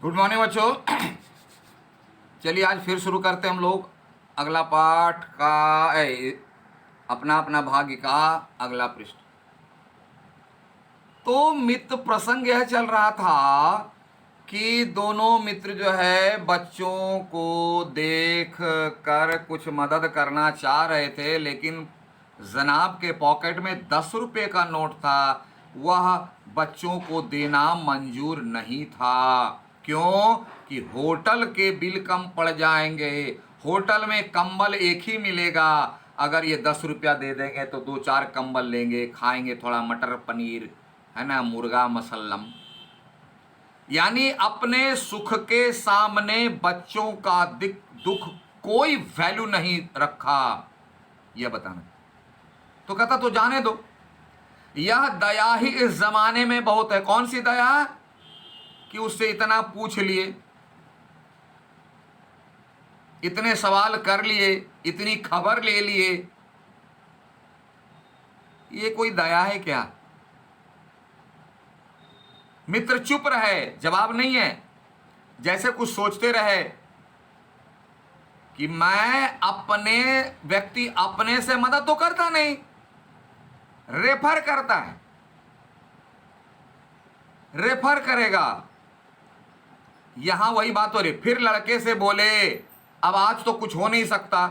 Good morning बच्चों। चलिए आज फिर शुरू करते हैं हम लोग अगला पाठ का अपना अपना भाग्य का अगला पृष्ठ। तो मित्र प्रसंग यह चल रहा था कि दोनों मित्र जो है बच्चों को देख कर कुछ मदद करना चाह रहे थे, लेकिन जनाब के पॉकेट में 10 रुपये का नोट था, वह बच्चों को देना मंजूर नहीं था। क्यों? कि होटल के बिल कम पड़ जाएंगे, होटल में कंबल एक ही मिलेगा। अगर ये 10 रुपया दे देंगे तो 2-4 कंबल लेंगे, खाएंगे थोड़ा मटर पनीर, है ना, मुर्गा मसल्लम। यानी अपने सुख के सामने बच्चों का दुख कोई वैल्यू नहीं रखा, यह बताना। तो कहता तो जाने दो, यह दया ही इस जमाने में बहुत है। कौन सी दया? कि उससे इतना पूछ लिए, इतने सवाल कर लिए, इतनी खबर ले लिए, ये कोई दया है क्या? मित्र चुप रहे, जवाब नहीं है, जैसे कुछ सोचते रहे कि मैं अपने व्यक्ति अपने से मदद तो करता नहीं, रेफर करता है, रेफर करेगा। यहां वही बात हो रही। फिर लड़के से बोले अब आज तो कुछ हो नहीं सकता।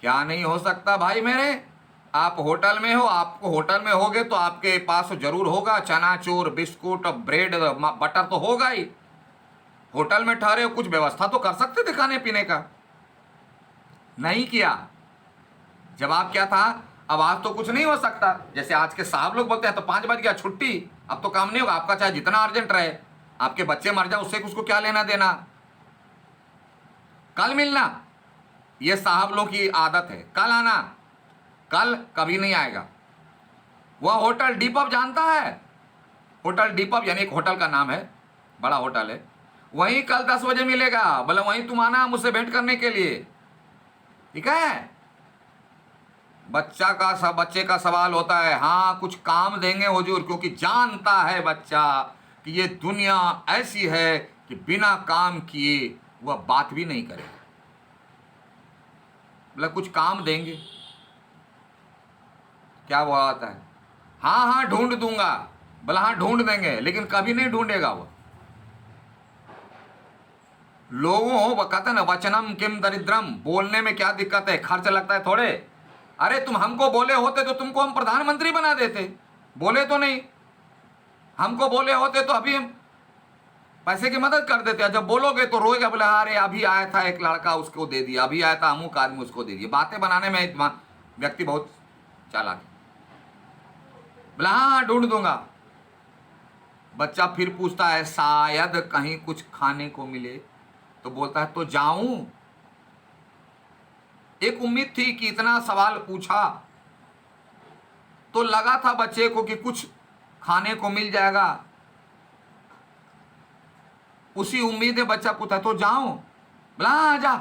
क्या नहीं हो सकता भाई मेरे? आप होटल में हो, आपको होटल में होगे तो आपके पास जरूर होगा चनाचूर, बिस्कुट, ब्रेड, बटर तो होगा ही। होटल में ठहरे हो, कुछ व्यवस्था तो कर सकते थे खाने पीने का, नहीं किया। जवाब क्या था? अब आज तो कुछ नहीं हो सकता। जैसे आज के साहब लोग बोलते हैं तो 5 बज गया छुट्टी, अब तो काम नहीं होगा। आपका चाहे जितना अर्जेंट रहे, आपके बच्चे मर जाए उससे उसको क्या लेना देना, कल मिलना। ये साहब लोगों की आदत है, कल आना, कल कभी नहीं आएगा। वह होटल डीपअप जानता है? होटल डीपअप यानी एक होटल का नाम है, बड़ा होटल है। वहीं कल 10 बजे मिलेगा, बोले वहीं तुम आना मुझसे भेंट करने के लिए, ठीक है? बच्चे का सवाल होता है, हाँ कुछ काम देंगे हुजूर, क्योंकि जानता है बच्चा कि ये दुनिया ऐसी है कि बिना काम किए वह बात भी नहीं करेगा। बोला कुछ काम देंगे? क्या वो आता है, हाँ हाँ ढूंढ दूंगा। बोला हाँ ढूंढ देंगे, लेकिन कभी नहीं ढूंढेगा वो। लोगों वो कहते हैं ना, वचनम किम दरिद्रम, बोलने में क्या दिक्कत है, खर्च लगता है थोड़े। अरे तुम हमको बोले होते तो तुमको हम प्रधानमंत्री बना देते, बोले तो नहीं। हमको बोले होते तो अभी हम पैसे की मदद कर देते। जब बोलोगे तो रोएगा, बोले अरे अभी आया था एक लड़का उसको दे दिया, अभी आया था अमुक आदमी उसको दे दिया। बातें बनाने में व्यक्ति बहुत चालाक है। बोला हाँ ढूंढ दूंगा। बच्चा फिर पूछता है शायद कहीं कुछ खाने को मिले, तो बोलता है तो जाऊं। एक उम्मीद थी कि इतना सवाल पूछा तो लगा था बच्चे को कि कुछ खाने को मिल जाएगा, उसी उम्मीद में बच्चा पूछा तो जाऊं। बोला हाँ जा।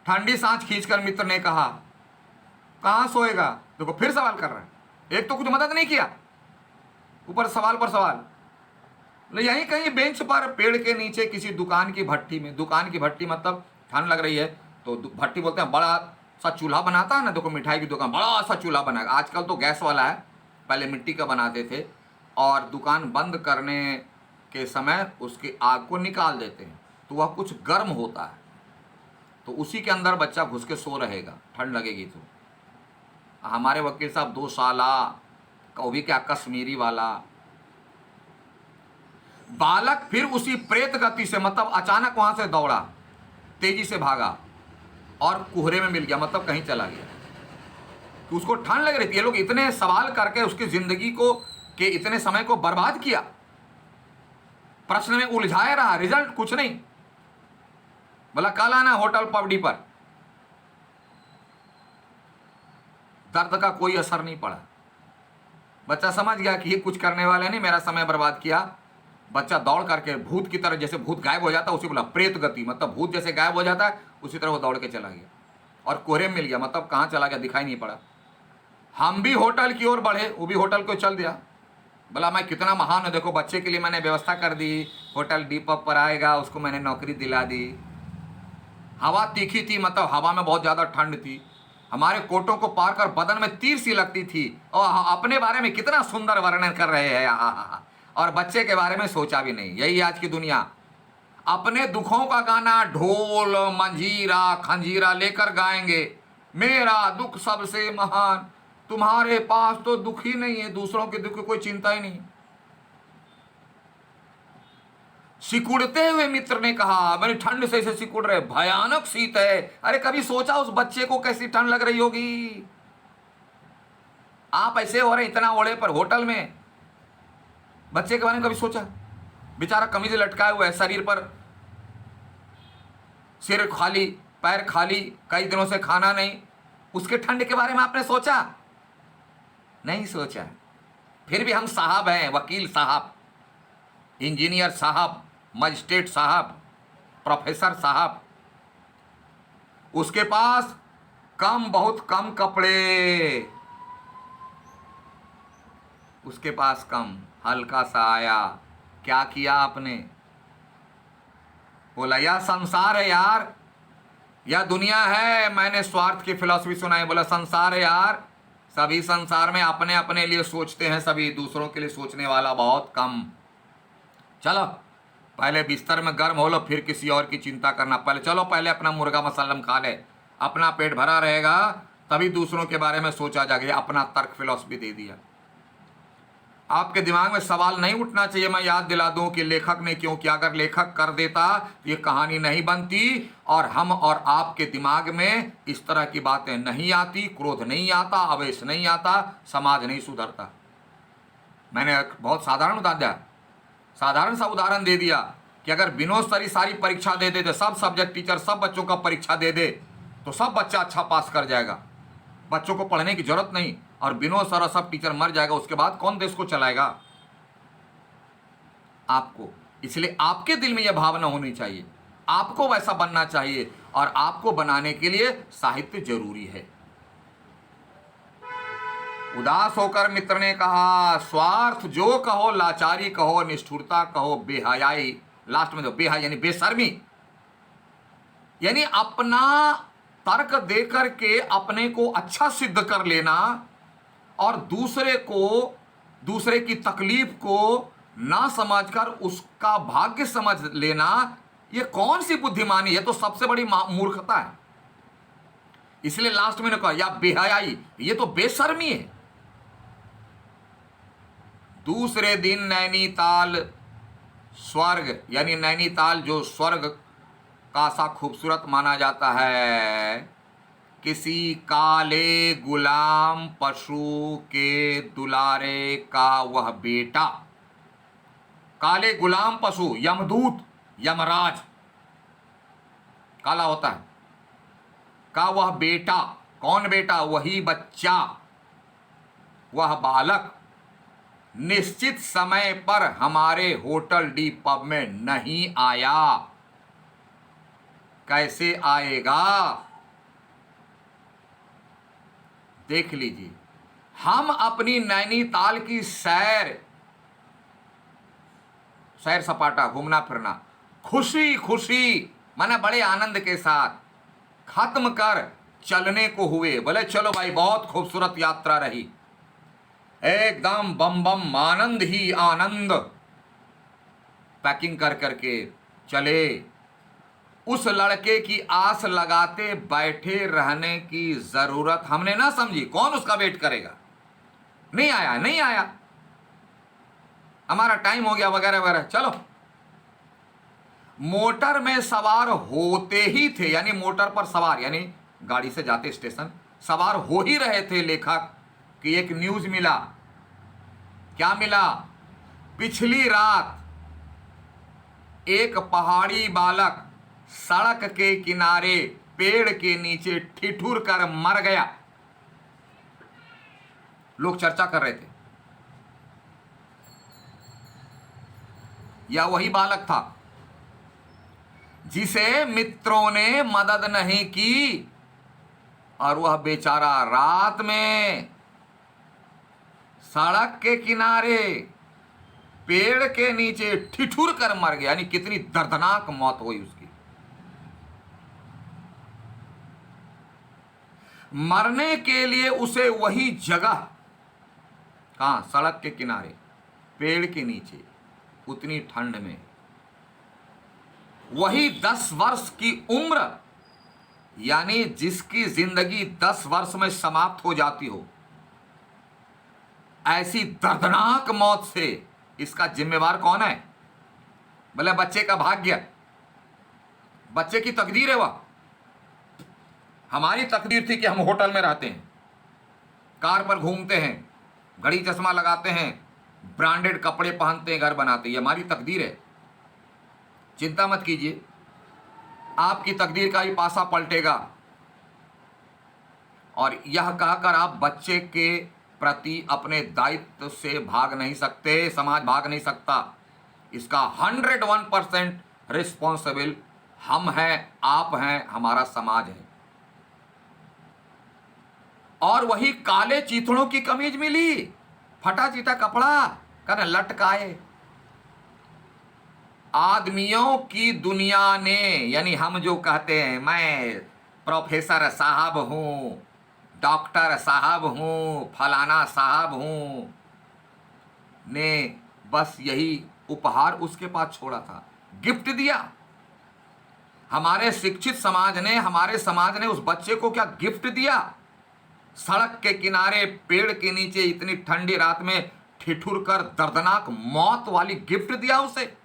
ठंडी सांस खींचकर मित्र ने कहा कहां सोएगा? देखो फिर सवाल कर रहा है, एक तो कुछ मदद नहीं किया, ऊपर सवाल पर सवाल। यहीं कहीं बेंच पर पेड़ के नीचे किसी दुकान की भट्टी में, दुकान की भट्टी मतलब ठंड लग रही है तो भट्टी बोलते हैं, बड़ा सा चूल्हा बनाता है ना, देखो मिठाई की दुकान, बड़ा सा चूल्हा बनाएगा। आजकल तो गैस वाला है, पहले मिट्टी का बनाते थे, और दुकान बंद करने के समय उसकी आग को निकाल देते हैं तो वह कुछ गर्म होता है, तो उसी के अंदर बच्चा घुस के सो रहेगा, ठंड लगेगी तो। हमारे वकील साहब 2 साला, वो भी क्या कश्मीरी वाला। बालक फिर उसी प्रेत गति से, मतलब अचानक वहां से दौड़ा, तेजी से भागा और कुहरे में मिल गया, मतलब कहीं चला गया। तो उसको ठंड लग रही थी। ये लोग इतने सवाल करके उसकी जिंदगी को के इतने समय को बर्बाद किया, प्रश्न में उलझाया रहा, रिजल्ट कुछ नहीं। बोला कल आना होटल पबड़ी पर। दर्द का कोई असर नहीं पड़ा। बच्चा समझ गया कि ये कुछ करने वाले नहीं, मेरा समय बर्बाद किया। बच्चा दौड़ करके भूत की तरह, जैसे भूत गायब हो जाता है उसी बोला प्रेत गति, मतलब भूत जैसे गायब हो जाता है उसी तरह वो दौड़ के चला गया और कोहरे में मिल गया, मतलब कहाँ चला गया दिखाई नहीं पड़ा। हम भी होटल की ओर बढ़े, वो भी होटल को चल दिया। बोला मैं कितना महान हूँ, देखो बच्चे के लिए मैंने व्यवस्था कर दी, होटल दीपक पर आएगा, उसको मैंने नौकरी दिला दी। हवा तीखी थी, मतलब हवा में बहुत ज़्यादा ठंड थी, हमारे कोटों को पार कर बदन में तीर सी लगती थी, और अपने बारे में कितना सुंदर वर्णन कर रहे हैं, और बच्चे के बारे में सोचा भी नहीं। यही आज की दुनिया, अपने दुखों का गाना ढोल मंजीरा खंजीरा लेकर गाएंगे, मेरा दुख सबसे महान, तुम्हारे पास तो दुख ही नहीं है, दूसरों के दुख की कोई चिंता ही नहीं। सिकुड़ते हुए मित्र ने कहा, मेरी ठंड से सिकुड़ रहे, भयानक शीत है। अरे कभी सोचा उस बच्चे को कैसी ठंड लग रही होगी? आप ऐसे हो रहे इतना ओढ़े पर होटल में, बच्चे के बारे में कभी सोचा? बेचारा कमीज लटकाए हुआ है, शरीर पर सिर खाली पैर खाली, कई दिनों से खाना नहीं, उसके ठंड के बारे में आपने सोचा? नहीं सोचा। फिर भी हम साहब हैं, वकील साहब, इंजीनियर साहब, मजिस्ट्रेट साहब, प्रोफेसर साहब, उसके पास बहुत कम कपड़े, उसके पास कम, हल्का सा आया, क्या किया आपने? बोला यह संसार है यार, यह दुनिया है। मैंने स्वार्थ की फिलॉसफी सुनाई, बोला संसार है यार, सभी संसार में अपने अपने लिए सोचते हैं, सभी दूसरों के लिए सोचने वाला बहुत कम। चलो पहले बिस्तर में गर्म हो लो, फिर किसी और की चिंता करना। पहले चलो, पहले अपना मुर्गा मसल्लम खा ले, अपना पेट भरा रहेगा, तभी दूसरों के बारे में सोचा जाएगा। अपना तर्क फिलॉसफी दे दिया। आपके दिमाग में सवाल नहीं उठना चाहिए। मैं याद दिला दूं कि लेखक ने क्यों किया। अगर लेखक कर देता तो ये कहानी नहीं बनती, और हम और आपके दिमाग में इस तरह की बातें नहीं आती, क्रोध नहीं आता, आवेश नहीं आता, समाज नहीं सुधरता। मैंने एक बहुत साधारण सा उदाहरण दे दिया कि अगर विनोद सरी सारी परीक्षा दे दे, सब सब्जेक्ट टीचर सब बच्चों का परीक्षा दे दे, तो सब बच्चा अच्छा पास कर जाएगा, बच्चों को पढ़ने की जरूरत नहीं, और विनोद सर सब टीचर मर जाएगा, उसके बाद कौन देश को चलाएगा? आपको। इसलिए आपके दिल में यह भावना होनी चाहिए, आपको वैसा बनना चाहिए, और आपको बनाने के लिए साहित्य जरूरी है। उदास होकर मित्र ने कहा, स्वार्थ जो कहो, लाचारी कहो, निष्ठुरता कहो, बेहयाई, लास्ट में जो बेहया यानी बेशर्मी, यानी अपना तर्क देकर के अपने को अच्छा सिद्ध कर लेना, और दूसरे की तकलीफ को ना समझकर उसका भाग्य समझ लेना, ये कौन सी बुद्धिमानी है? तो सबसे बड़ी मूर्खता है। इसलिए लास्ट में ने कहा या बेहयाई, ये तो बेशर्मी है। दूसरे दिन नैनीताल स्वर्ग, यानी नैनीताल जो स्वर्ग का सा खूबसूरत माना जाता है, किसी काले गुलाम पशु के दुलारे का वह बेटा, काले गुलाम पशु, यमदूत, यमराज काला होता है, का वह बेटा, कौन बेटा? वही बच्चा, वह बालक निश्चित समय पर हमारे होटल डी पब में नहीं आया। कैसे आएगा? देख लीजिए, हम अपनी नैनीताल की सैर सपाटा, घूमना फिरना, खुशी खुशी माने बड़े आनंद के साथ खत्म कर चलने को हुए। बोले चलो भाई, बहुत खूबसूरत यात्रा रही, एकदम बम बम आनंद ही आनंद। पैकिंग कर करके चले। उस लड़के की आस लगाते बैठे रहने की जरूरत हमने ना समझी। कौन उसका वेट करेगा? नहीं आया, नहीं आया, हमारा टाइम हो गया, वगैरह वगैरह। चलो, मोटर में सवार होते ही थे, यानी मोटर पर सवार, यानी गाड़ी से जाते स्टेशन सवार हो ही रहे थे लेखक कि एक न्यूज मिला। क्या मिला? पिछली रात एक पहाड़ी बालक सड़क के किनारे पेड़ के नीचे ठिठुर कर मर गया। लोग चर्चा कर रहे थे, या वही बालक था जिसे मित्रों ने मदद नहीं की, और वह बेचारा रात में सड़क के किनारे पेड़ के नीचे ठिठुर कर मर गया, यानी कितनी दर्दनाक मौत हुई उसकी। मरने के लिए उसे वही जगह, कहां, सड़क के किनारे, पेड़ के नीचे, उतनी ठंड में, वही 10 वर्ष की उम्र, यानी जिसकी जिंदगी 10 वर्ष में समाप्त हो जाती हो, ऐसी दर्दनाक मौत से इसका जिम्मेवार कौन है? बोले बच्चे का भाग्य, बच्चे की तकदीर है वह। हमारी तकदीर थी कि हम होटल में रहते हैं, कार पर घूमते हैं, घड़ी चश्मा लगाते हैं, ब्रांडेड कपड़े पहनते हैं, घर बनाते हैं, ये हमारी तकदीर है। चिंता मत कीजिए, आपकी तकदीर का ही पासा पलटेगा। और यह कहकर आप बच्चे के प्रति अपने दायित्व से भाग नहीं सकते, समाज भाग नहीं सकता। इसका 101% रिस्पॉन्सिबल हम हैं, आप हैं, हमारा समाज है। और वही काले चीथड़ों की कमीज मिली, फटा चीटा कपड़ा, कहना लटकाए। आदमियों की दुनिया ने, यानी हम जो कहते हैं मैं प्रोफेसर साहब हूं, डॉक्टर साहब हूं, फलाना साहब हूं, ने बस यही उपहार उसके पास छोड़ा था, गिफ्ट दिया। हमारे शिक्षित समाज ने, हमारे समाज ने उस बच्चे को क्या गिफ्ट दिया? सड़क के किनारे पेड़ के नीचे इतनी ठंडी रात में ठिठुर कर दर्दनाक मौत वाली गिफ्ट दिया उसे।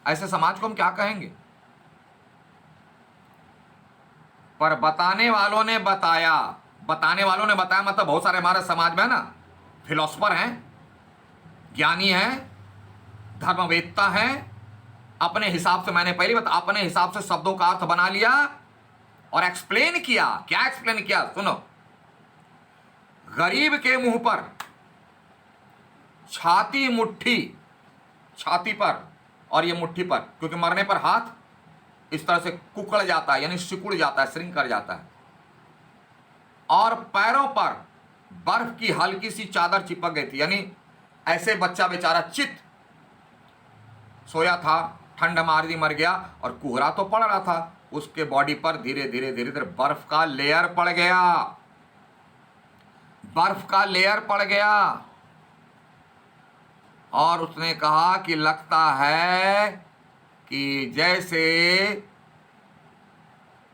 ऐसे समाज को हम क्या कहेंगे? पर बताने वालों ने बताया, मतलब बहुत सारे हमारे समाज में है ना, फिलोसफर हैं, ज्ञानी हैं, धर्मवेत्ता हैं, अपने हिसाब से, मैंने पहले बता, अपने हिसाब से शब्दों का अर्थ बना लिया और एक्सप्लेन किया। क्या एक्सप्लेन किया? सुनो, गरीब के मुंह पर छाती, मुट्ठी, छाती पर और ये मुट्ठी पर, क्योंकि मरने पर हाथ इस तरह से कुकड़ जाता है, यानी सिकुड़ जाता है, श्रिंक कर जाता है, और पैरों पर बर्फ की हल्की सी चादर चिपक गई थी, यानी ऐसे बच्चा बेचारा चित सोया था, ठंड मार दी, मर गया, और कोहरा तो पड़ रहा था, उसके बॉडी पर धीरे धीरे धीरे धीरे बर्फ का लेयर पड़ गया, बर्फ का लेयर पड़ गया। और उसने कहा कि लगता है कि जैसे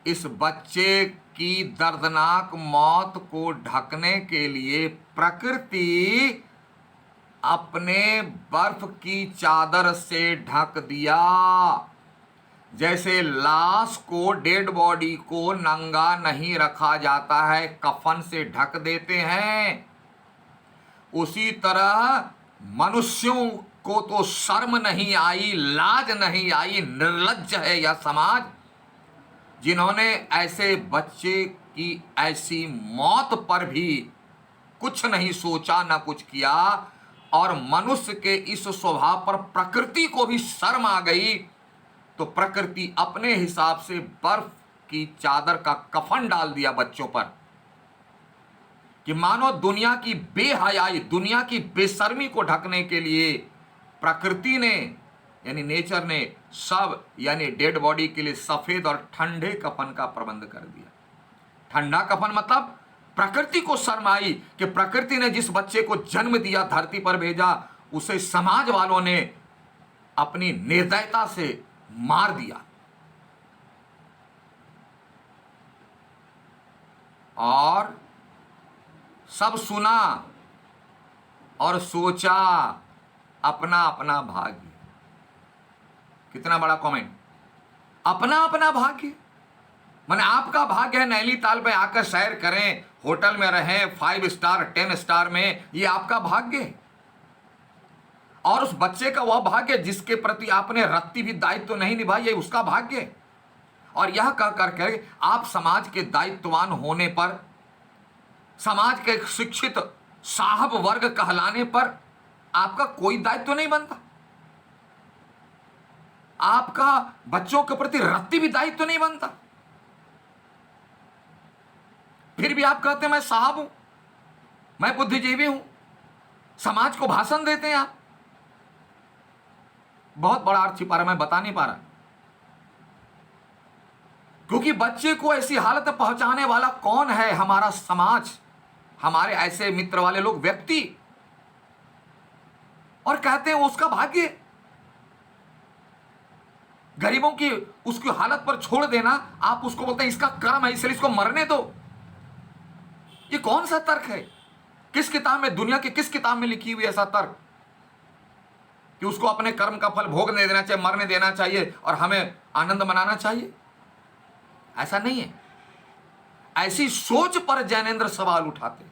इस बच्चे की दर्दनाक मौत को ढकने के लिए प्रकृति अपने बर्फ की चादर से ढक दिया। जैसे लाश को, डेड बॉडी को नंगा नहीं रखा जाता है, कफन से ढक देते हैं, उसी तरह मनुष्यों को तो शर्म नहीं आई, लाज नहीं आई, निर्लज्ज है यह समाज, जिन्होंने ऐसे बच्चे की ऐसी मौत पर भी कुछ नहीं सोचा, ना कुछ किया। और मनुष्य के इस स्वभाव पर प्रकृति को भी शर्म आ गई, तो प्रकृति अपने हिसाब से बर्फ की चादर का कफन डाल दिया बच्चों पर, कि मानो दुनिया की बेहयाई, दुनिया की बेशर्मी को ढकने के लिए प्रकृति ने, यानी नेचर ने, सब यानी डेड बॉडी के लिए सफेद और ठंडे कफन का प्रबंध कर दिया। ठंडा कफन मतलब प्रकृति को शर्म आई कि प्रकृति ने जिस बच्चे को जन्म दिया, धरती पर भेजा, उसे समाज वालों ने अपनी निर्दयता से मार दिया। और सब सुना और सोचा अपना अपना भाग्य। कितना बड़ा कमेंट, अपना अपना भाग्य। माने आपका भाग्य है नैनीताल में आकर सैर करें, होटल में रहें, 5 स्टार 10 स्टार में, ये आपका भाग्य है। और उस बच्चे का वह भाग्य जिसके प्रति आपने रत्ती भी दायित्व नहीं निभाई, ये उसका भाग्य है। और यह कह करके आप समाज के दायित्ववान होने पर, समाज के शिक्षित साहब वर्ग कहलाने पर आपका कोई दायित्व नहीं बनता, आपका बच्चों के प्रति रत्ती भी दायित्व नहीं बनता। फिर भी आप कहते हैं मैं साहब हूं, मैं बुद्धिजीवी हूं, समाज को भाषण देते हैं आप। बहुत बड़ा अर्थ छिपा रहा, मैं बता नहीं पा रहा। क्योंकि बच्चे को ऐसी हालत में पहुंचाने वाला कौन है? हमारा समाज, हमारे ऐसे मित्र वाले लोग, व्यक्ति। और कहते हैं उसका भाग्य, गरीबों की उसकी हालत पर छोड़ देना, आप उसको बोलते हैं इसका कर्म है इसलिए इसको मरने दो। ये कौन सा तर्क है? किस किताब में, दुनिया की किस किताब में लिखी हुई ऐसा तर्क कि उसको अपने कर्म का फल भोगने देना चाहिए, मरने देना चाहिए और हमें आनंद मनाना चाहिए? ऐसा नहीं है। ऐसी सोच पर जैनेंद्र सवाल उठाते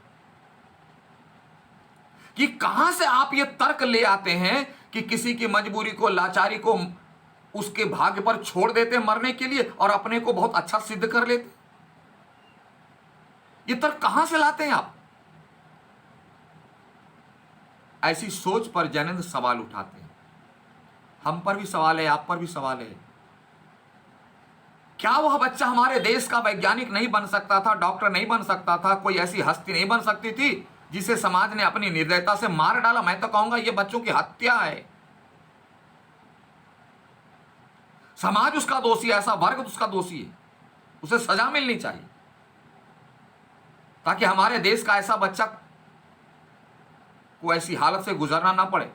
कि कहां से आप ये तर्क ले आते हैं कि किसी की मजबूरी को, लाचारी को उसके भाग्य पर छोड़ देते मरने के लिए और अपने को बहुत अच्छा सिद्ध कर लेते। ये तर्क कहां से लाते हैं आप? ऐसी सोच पर जैनेंद्र सवाल उठाते हैं। हम पर भी सवाल है, आप पर भी सवाल है। क्या वह बच्चा हमारे देश का वैज्ञानिक नहीं बन सकता था, डॉक्टर नहीं बन सकता था, कोई ऐसी हस्ती नहीं बन सकती थी जिसे समाज ने अपनी निर्दयता से मार डाला? मैं तो कहूंगा यह बच्चों की हत्या है। समाज उसका दोषी है, ऐसा वर्ग उसका दोषी है, उसे सजा मिलनी चाहिए ताकि हमारे देश का ऐसा बच्चा को ऐसी हालत से गुजरना ना पड़े।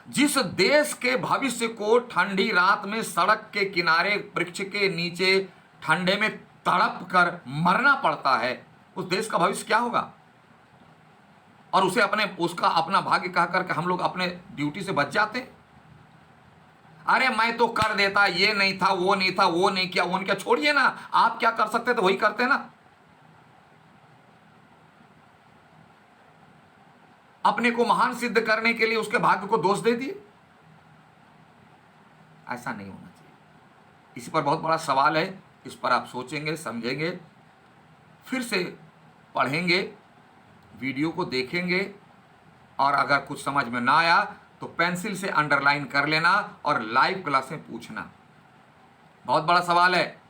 जिस देश के भविष्य को ठंडी रात में सड़क के किनारे वृक्ष के नीचे ठंडे में तड़प कर मरना पड़ता है, उस देश का भविष्य क्या होगा? और उसे उसका अपना भाग्य कह करके हम लोग अपने ड्यूटी से बच जाते हैं। अरे मैं तो कर देता, ये नहीं था, वो नहीं था, वो नहीं किया, वो नहीं किया। छोड़िए ना, आप क्या कर सकते थे वही करते ना। अपने को महान सिद्ध करने के लिए उसके भाग्य को दोष दे दिए। ऐसा नहीं होना चाहिए। इस पर बहुत बड़ा सवाल है, इस पर आप सोचेंगे, समझेंगे, फिर से पढ़ेंगे, वीडियो को देखेंगे और अगर कुछ समझ में ना आया तो पेंसिल से अंडरलाइन कर लेना और लाइव क्लास में पूछना। बहुत बड़ा सवाल है,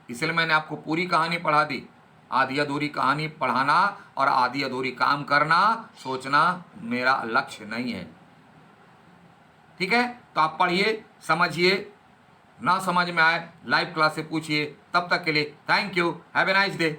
इसलिए मैंने आपको पूरी कहानी पढ़ा दी। आधी अधूरी कहानी पढ़ाना और आधी अधूरी काम करना, सोचना मेरा लक्ष्य नहीं है। ठीक है, तो आप पढ़िए, समझिए, ना समझ में आए लाइव क्लास से पूछिए। तब तक के लिए thank you, have a nice day.